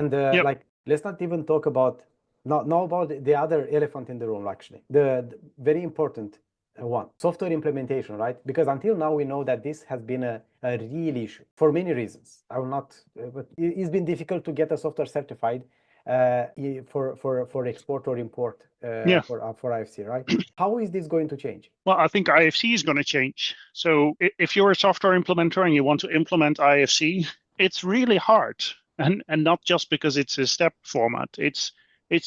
And Yep. like, let's not even talk about not about the other elephant in the room, actually. The very important one, software implementation, right? Because until now we know that this has been a real issue for many reasons. I will not, but it's been difficult to get a software certified for export or import for IFC, right? How is this going to change? Well, I think IFC is going to change. So if you're a software implementer and you want to implement IFC, it's really hard, and not just because it's a step format. It's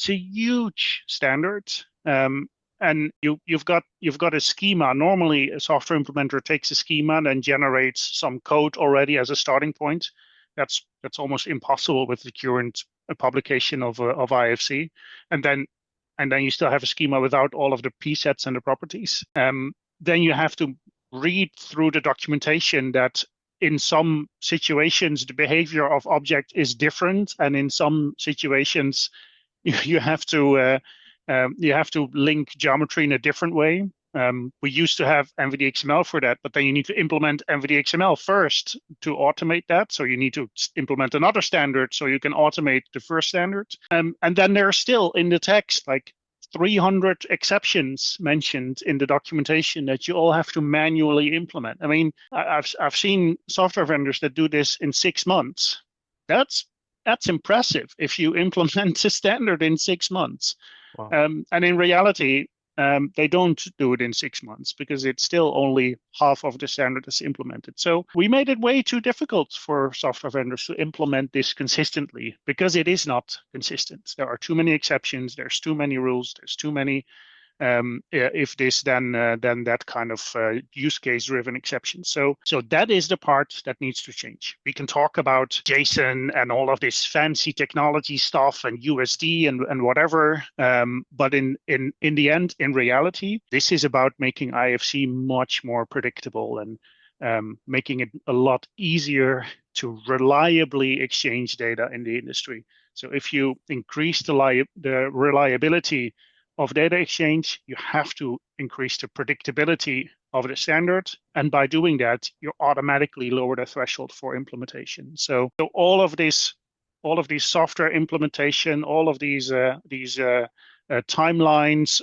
a huge standard, and you've got a schema. Normally, a software implementer takes a schema and then generates some code already as a starting point. That's almost impossible with the current publication of IFC, and then you still have a schema without all of the p-sets and the properties. Then you have to read through the documentation that in some situations the behavior of object is different, and in some situations you have to link geometry in a different way. We used to have MVD-XML for that, but then you need to implement MVD-XML first to automate that. So you need to implement another standard so you can automate the first standard. And then there are still in the text like 300 exceptions mentioned in the documentation that you all have to manually implement. I mean, I've seen software vendors that do this in 6 months. That's impressive if you implement a standard in 6 months. Wow. And in reality, they don't do it in 6 months because it's still only half of the standard is implemented. So we made it way too difficult for software vendors to implement this consistently because it is not consistent. There are too many exceptions. There's too many rules. There's too many if this, then that kind of use case driven exception. So that is the part that needs to change. We can talk about JSON and all of this fancy technology stuff and USD and whatever, but in the end, in reality, this is about making IFC much more predictable and making it a lot easier to reliably exchange data in the industry. So if you increase the reliability of data exchange, you have to increase the predictability of the standard. And by doing that, you automatically lower the threshold for implementation. So all of these software implementation, all of these timelines,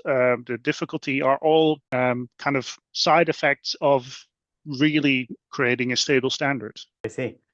the difficulty are all kind of side effects of really creating a stable standard. I see.